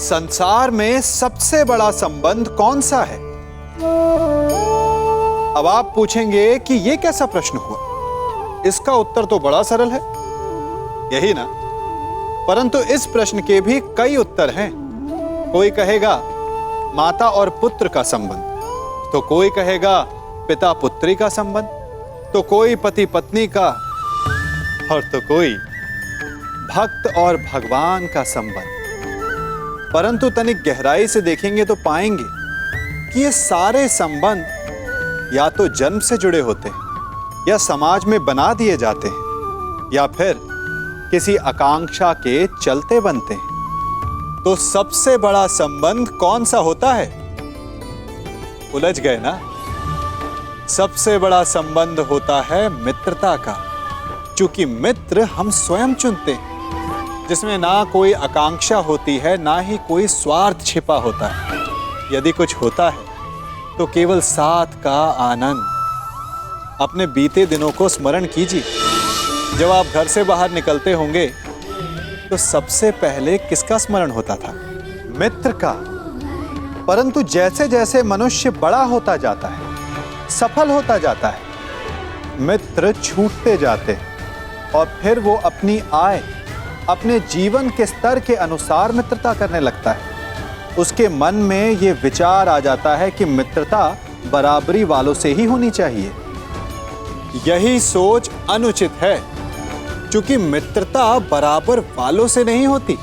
संसार में सबसे बड़ा संबंध कौन सा है? अब आप पूछेंगे कि यह कैसा प्रश्न हुआ? इसका उत्तर तो बड़ा सरल है, यही ना? परंतु इस प्रश्न के भी कई उत्तर हैं। कोई कहेगा माता और पुत्र का संबंध, तो कोई कहेगा पिता पुत्री का संबंध, तो कोई पति पत्नी का, और तो कोई भक्त और भगवान का संबंध। परंतु तनिक गहराई से देखेंगे तो पाएंगे कि ये सारे संबंध या तो जन्म से जुड़े होते हैं, या समाज में बना दिए जाते हैं, या फिर किसी आकांक्षा के चलते बनते हैं। तो सबसे बड़ा संबंध कौन सा होता है? उलझ गए ना? सबसे बड़ा संबंध होता है मित्रता का, क्योंकि मित्र हम स्वयं चुनते हैं, जिसमें ना कोई आकांक्षा होती है, ना ही कोई स्वार्थ छिपा होता है। यदि कुछ होता है तो केवल साथ का आनंद। अपने बीते दिनों को स्मरण कीजिए। जब आप घर से बाहर निकलते होंगे तो सबसे पहले किसका स्मरण होता था? मित्र का। परंतु जैसे जैसे मनुष्य बड़ा होता जाता है, सफल होता जाता है, मित्र छूटते जाते हैं और फिर वो अपनी आय, अपने जीवन के स्तर के अनुसार मित्रता करने लगता है। उसके मन में ये विचार आ जाता है कि मित्रता बराबरी वालों से ही होनी चाहिए। यही सोच अनुचित है, क्योंकि मित्रता बराबर वालों से नहीं होती,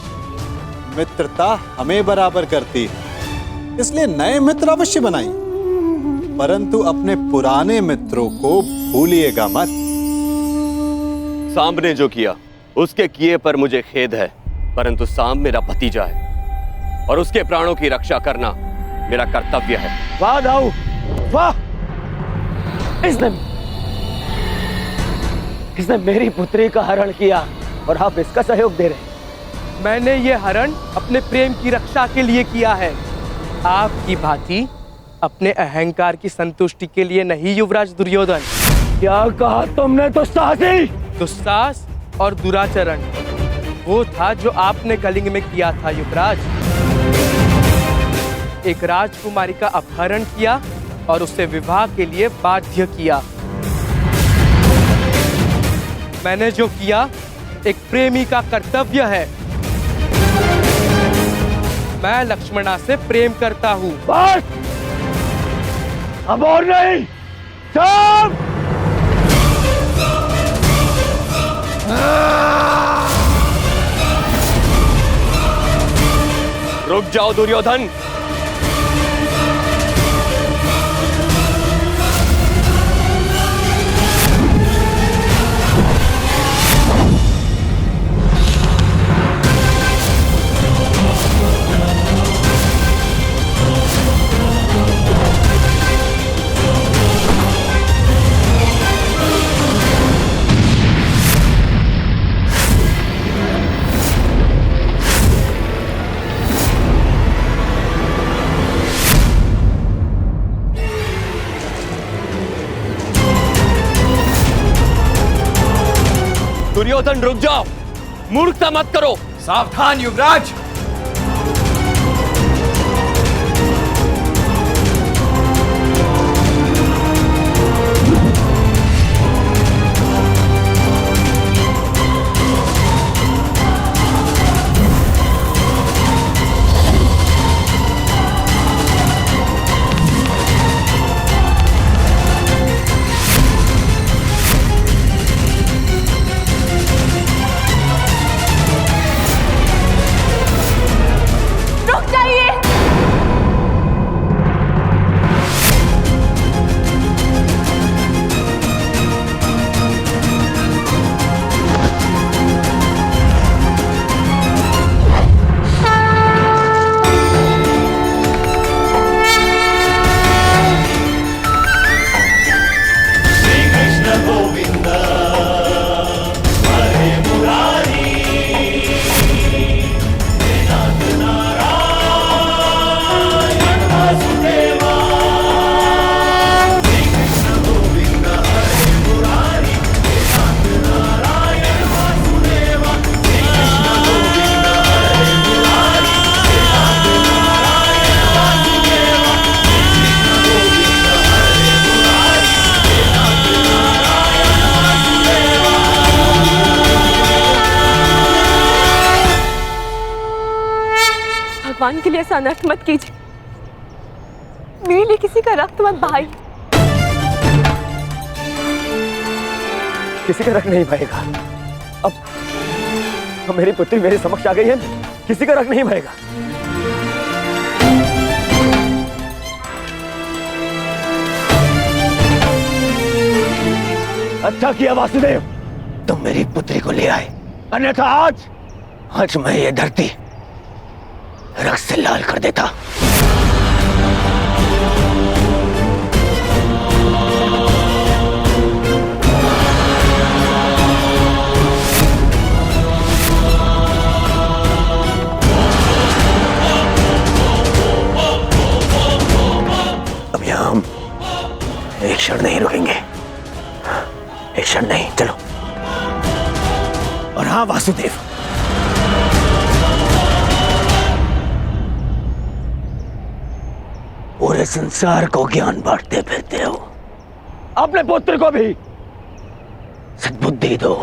मित्रता हमें बराबर करती है। इसलिए नए मित्र अवश्य बनाइए, परंतु अपने पुराने मित्रों को भूलिएगा मत। सांब ने जो किया उसके किए पर मुझे खेद है, परंतु सांब मेरा भतीजा है और उसके प्राणों की रक्षा करना मेरा कर्तव्य है। वाह दाऊ, वाह! इसने मेरी पुत्री का हरण किया और आप इसका सहयोग दे रहे हैं। मैंने ये हरण अपने प्रेम की रक्षा के लिए किया है, आपकी भांति अपने अहंकार की संतुष्टि के लिए नहीं युवराज दुर्योधन। क्या कहा तुमने? दुस्साहसी! दुस्साहस और दुराचरण वो था जो आपने कलिंग में किया था युवराज। एक राजकुमारी का अपहरण किया और उससे विवाह के लिए बाध्य किया। मैंने जो किया एक प्रेमी का कर्तव्य है। मैं लक्ष्मणा से प्रेम करता हूँ। बस! अब और नहीं। सब! रुक जाओ दुर्योधन। दुर्योधन रुक जाओ, मूर्खता मत करो। सावधान युवराज! भगवान के लिए ऐसा अनर्थ मत कीजिए। मेरे लिए किसी का रक्त मत बहाइए। किसी का रक्त नहीं बहेगा। अब मेरी पुत्री मेरे समक्ष आ गई है, किसी का रक्त नहीं बहेगा। अच्छा किया वासुदेव, तुम मेरी पुत्री को ले आए, अन्यथा आज मैं ये धरती रक्त से लाल कर देता। अब यहां हम एक क्षण नहीं रुकेंगे, एक क्षण नहीं, चलो। और हाँ वासुदेव, पूरे संसार को ज्ञान बांटते फिरते हो, अपने पुत्र को भी सद्बुद्धि दो।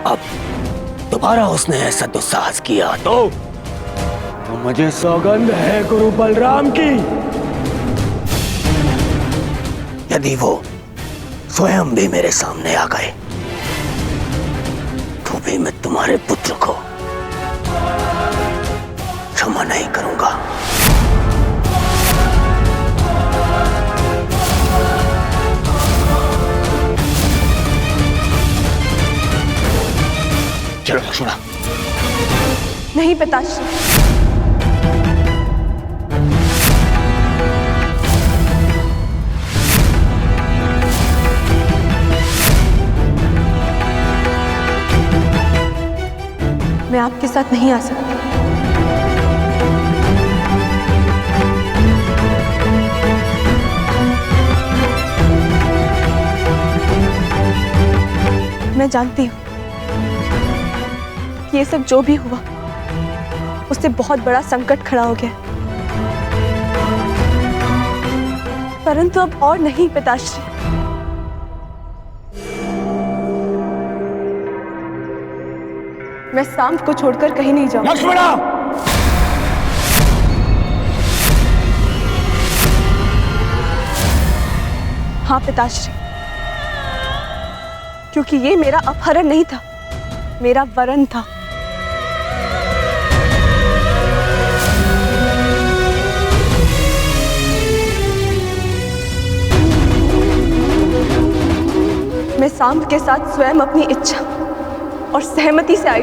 अब दोबारा उसने ऐसा दुस्साहस किया तो मुझे सौगंध है गुरु बलराम की, यदि वो स्वयं भी मेरे सामने आ गए तो भी मैं तुम्हारे पुत्र को क्षमा नहीं करूंगा। चलो लक्ष्मणा। नहीं पिताश्री, मैं आपके साथ नहीं आ सकती। मैं जानती हूँ कि ये सब जो भी हुआ उससे बहुत बड़ा संकट खड़ा हो गया, परंतु अब और नहीं पिताश्री। मैं सांब को छोड़कर कहीं नहीं जाऊंगी। लक्ष्मणा! हाँ पिताश्री, क्योंकि ये मेरा अपहरण नहीं था, मेरा वरन था। मैं सांब के साथ स्वयं अपनी इच्छा और सहमति से आई।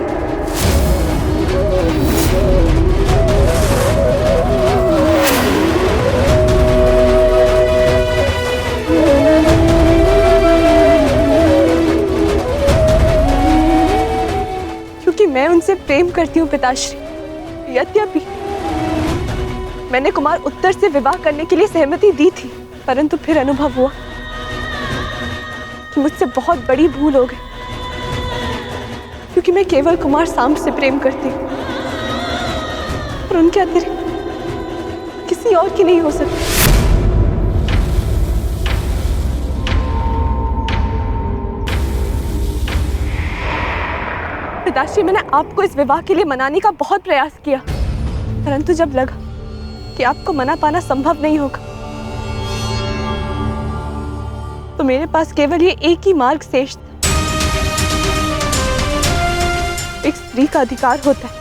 क्योंकि मैं उनसे प्रेम करती हूँ पिताश्री। यद्यपि मैंने कुमार उत्तर से विवाह करने के लिए सहमति दी थी, परंतु फिर अनुभव हुआ कि मुझसे बहुत बड़ी भूल हो गई, क्योंकि मैं केवल कुमार सांब से प्रेम करती हूँ और उनके अतिरिक्त किसी और की नहीं हो सकती। पिताश्री, मैंने आपको इस विवाह के लिए मनाने का बहुत प्रयास किया, परंतु जब लगा कि आपको मना पाना संभव नहीं होगा तो मेरे पास केवल ये एक ही मार्ग शेष था। एक स्त्री का अधिकार होता है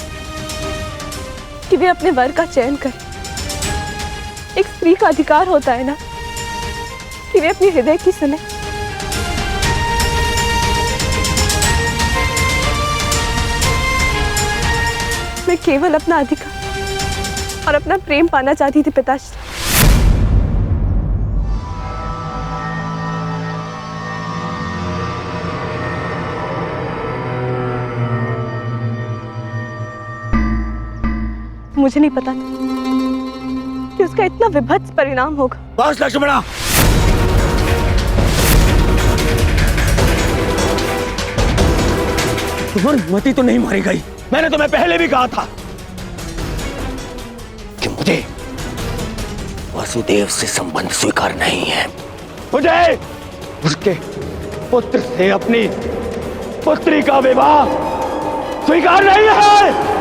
कि वे अपने वर का चयन करे। एक स्त्री का अधिकार होता है ना कि वे अपने हृदय की सुने। मैं केवल अपना अधिकार और अपना प्रेम पाना चाहती थी पिताश्री। मुझे नहीं पता था कि उसका इतना विभत्स परिणाम होगा। बस लक्ष्मणा, तुम्हारी मति तो नहीं मारी गई। मैंने तुम्हें पहले भी कहा था कि मुझे वासुदेव से संबंध स्वीकार नहीं है। मुझे उसके पुत्र से अपनी पुत्री का विवाह स्वीकार नहीं है।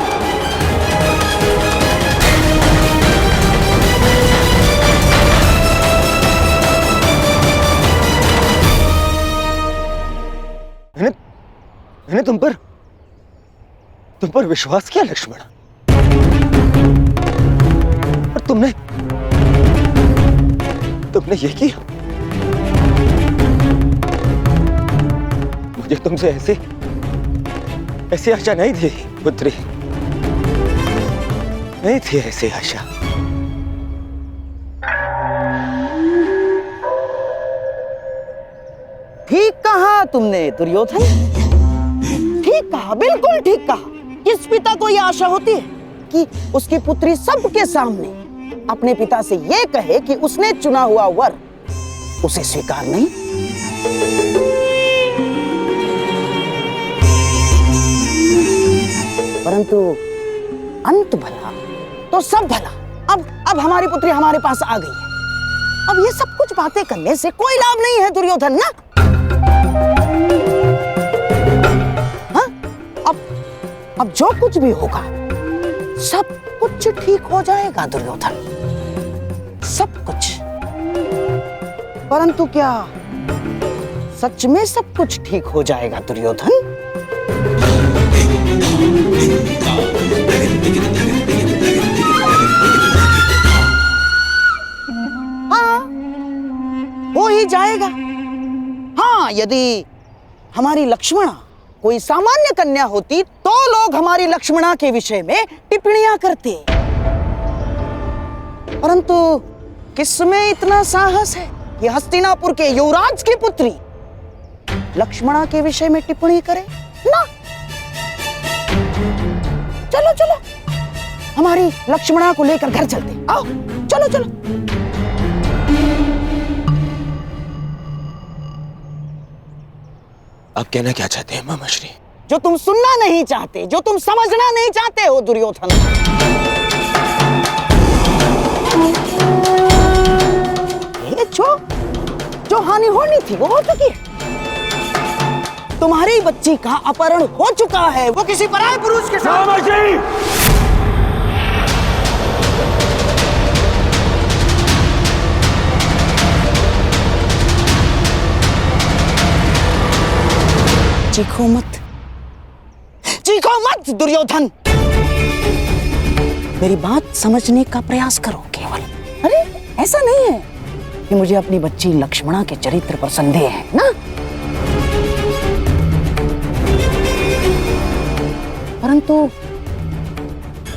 मैंने तुम पर विश्वास किया लक्ष्मण, और तुमने ये किया। मुझे तुमसे ऐसी आशा नहीं थी पुत्री, नहीं थी ऐसी आशा। ठीक कहा तुमने दुर्योधन, ठीक कहा, बिल्कुल ठीक कहा। किस पिता को यह आशा होती है कि उसकी पुत्री सबके सामने अपने पिता से यह कहे कि उसने चुना हुआ वर उसे स्वीकार नहीं। परंतु अंत भला तो सब भला। अब हमारी पुत्री हमारे पास आ गई है। अब ये सब कुछ बातें करने से कोई लाभ नहीं है दुर्योधन ना। अब जो कुछ भी होगा सब कुछ ठीक हो जाएगा दुर्योधन, सब कुछ। परंतु क्या सच में सब कुछ ठीक हो जाएगा दुर्योधन? हाँ, हो ही जाएगा। हाँ, यदि हमारी लक्ष्मणा कोई सामान्य कन्या होती तो लोग हमारी लक्ष्मणा के विषय में टिप्पणियां करते, परंतु किसमें इतना साहस है कि हस्तिनापुर के युवराज की पुत्री लक्ष्मणा के विषय में टिप्पणी करे ना। चलो चलो हमारी लक्ष्मणा को लेकर घर चलते, आओ चलो चलो। आप कहना क्या चाहते हैं मामाश्री? जो तुम सुनना नहीं चाहते, जो तुम समझना नहीं चाहते हो दुर्योधन। ये जो हानि होनी थी वो हो चुकी है। तुम्हारी बच्ची का अपहरण हो चुका है, वो किसी पराये पुरुष के साथ। मामाश्री! चीखो मत दुर्योधन, मेरी बात समझने का प्रयास करो केवल। अरे ऐसा नहीं है कि मुझे अपनी बच्ची लक्ष्मणा के चरित्र पर संदेह है ना, परंतु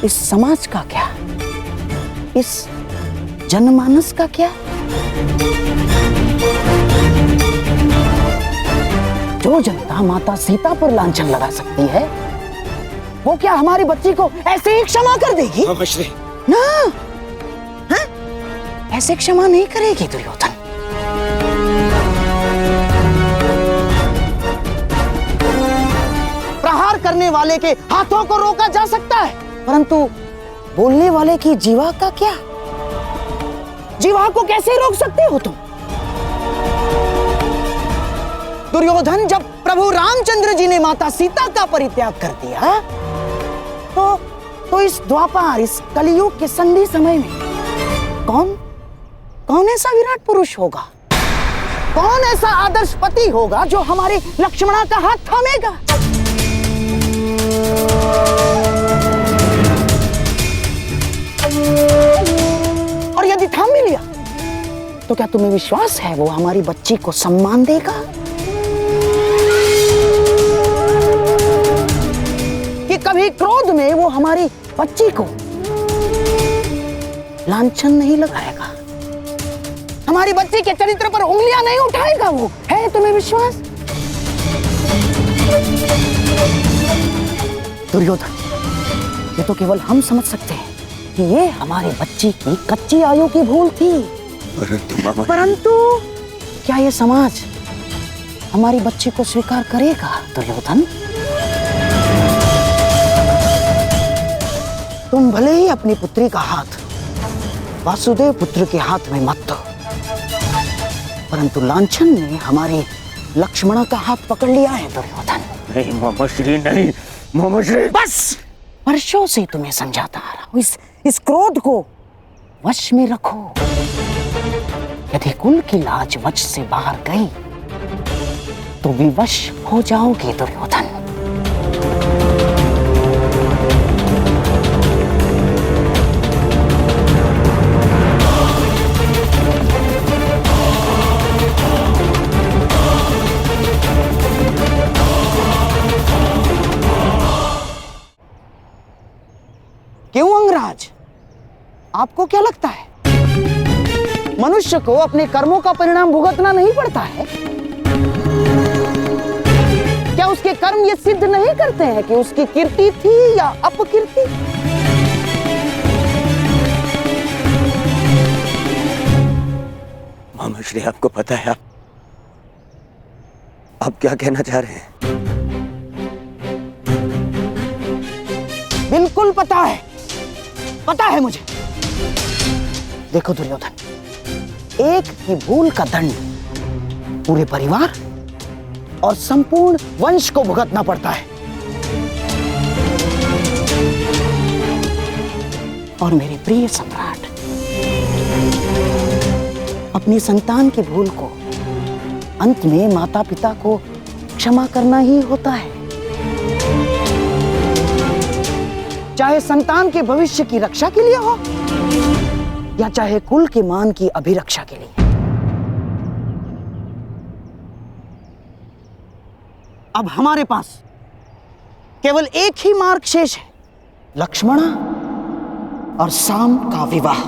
इस समाज का क्या, इस जनमानस का क्या? जो जनता माता सीता पर लांछन लगा सकती है, वो क्या हमारी बच्ची को ऐसे ही क्षमा कर देगी? ना, हाँ? ऐसे क्षमा नहीं करेगी दुर्योधन। प्रहार करने वाले के हाथों को रोका जा सकता है, परंतु बोलने वाले की जीवा का क्या? जीवा को कैसे रोक सकते हो तुम? दुर्योधन, जब प्रभु रामचंद्र जी ने माता सीता का परित्याग कर दिया तो इस द्वापर, इस कलियुग के संधि समय में कौन ऐसा विराट पुरुष होगा, कौन ऐसा आदर्श पति होगा जो हमारे लक्ष्मणा का हाथ थामेगा? और यदि थाम भी लिया तो क्या तुम्हें विश्वास है वो हमारी बच्ची को सम्मान देगा? कभी क्रोध में वो हमारी बच्ची को लांछन नहीं लगाएगा, हमारी बच्ची के चरित्र पर उंगलियां नहीं उठाएगा? वो है तुम्हें विश्वास? दुर्योधन, ये तो केवल हम समझ सकते हैं कि ये हमारी बच्ची की कच्ची आयु की भूल थी, परंतु क्या ये समाज हमारी बच्ची को स्वीकार करेगा दुर्योधन? तुम भले ही अपनी पुत्री का हाथ वासुदेव पुत्र के हाथ में मत दो, परंतु लांछन ने हमारी लक्ष्मणा का हाथ पकड़ लिया है दुर्योधन। नहीं मामाश्री, नहीं, मोहम्मद शरीफ, बस वर्षों से तुम्हें समझाता आ रहा हूं, इस क्रोध को वश में रखो। यदि कुल की लाज वश से बाहर गई तो विवश हो जाओगे दुर्योधन। क्यों अंगराज, आपको क्या लगता है मनुष्य को अपने कर्मों का परिणाम भुगतना नहीं पड़ता है? क्या उसके कर्म ये सिद्ध नहीं करते हैं कि उसकी कीर्ति थी या अपकीर्ति? मोहम्मद शरीफ, आपको पता है आप क्या कहना चाह रहे हैं? बिल्कुल पता है मुझे। देखो दुर्योधन, एक की भूल का दंड पूरे परिवार और संपूर्ण वंश को भुगतना पड़ता है। और मेरे प्रिय सम्राट, अपनी संतान की भूल को अंत में माता पिता को क्षमा करना ही होता है, चाहे संतान के भविष्य की रक्षा के लिए हो या चाहे कुल के मान की अभिरक्षा के लिए। अब हमारे पास केवल एक ही मार्ग शेष है, लक्ष्मणा और साम का विवाह।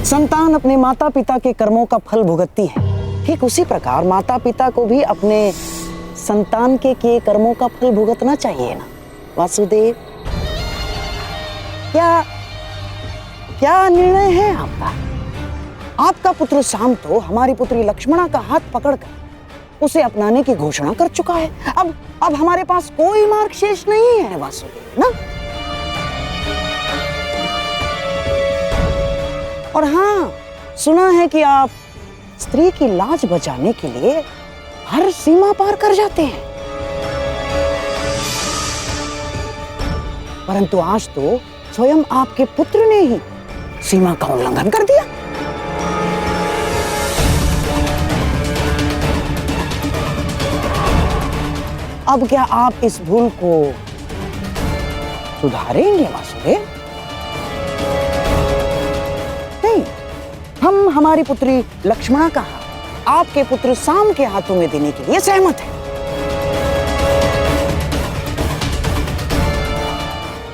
संतान अपने माता पिता के कर्मों का फल भुगतती है, ठीक उसी प्रकार माता पिता को भी अपने संतान के किए कर्मों का फल भुगतना चाहिए ना वासुदेव? क्या निर्णय है आपका? आपका पुत्र साम तो हमारी पुत्री लक्ष्मणा का हाथ पकड़कर उसे अपनाने की घोषणा कर चुका है। अब हमारे पास कोई मार्ग शेष नहीं है वासुदेव ना। और हाँ, सुना है कि आप स्त्री की लाज बचाने के लिए हर सीमा पार कर जाते हैं, परंतु आज तो स्वयं आपके पुत्र ने ही सीमा का उल्लंघन कर दिया। अब क्या आप इस भूल को सुधारेंगे वासुदेव? नहीं, हम हमारी पुत्री लक्ष्मणा का हाथ आपके पुत्र साम के हाथों में देने के लिए सहमत हैं।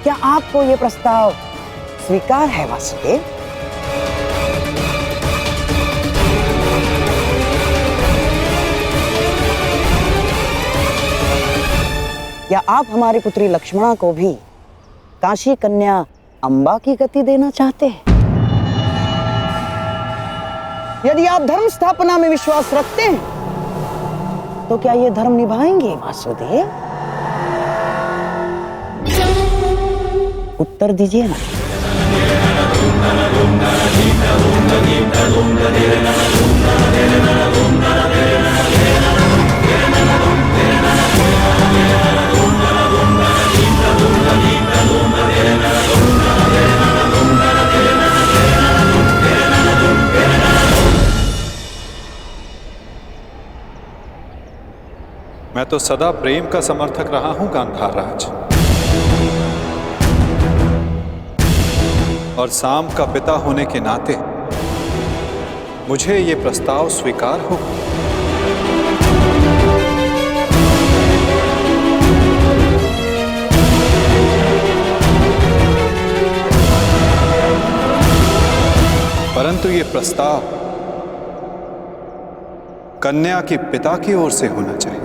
क्या आपको यह प्रस्ताव स्वीकार है वासुदेव? क्या आप हमारी पुत्री लक्ष्मणा को भी काशी कन्या अंबा की गति देना चाहते हैं? यदि आप धर्म स्थापना में विश्वास रखते हैं तो क्या ये धर्म निभाएंगे वासुदेव? उत्तर दीजिए ना। मैं तो सदा प्रेम का समर्थक रहा हूं गांधार राज, और साम का पिता होने के नाते मुझे ये प्रस्ताव स्वीकार हो। परंतु ये प्रस्ताव कन्या के पिता की ओर से होना चाहिए।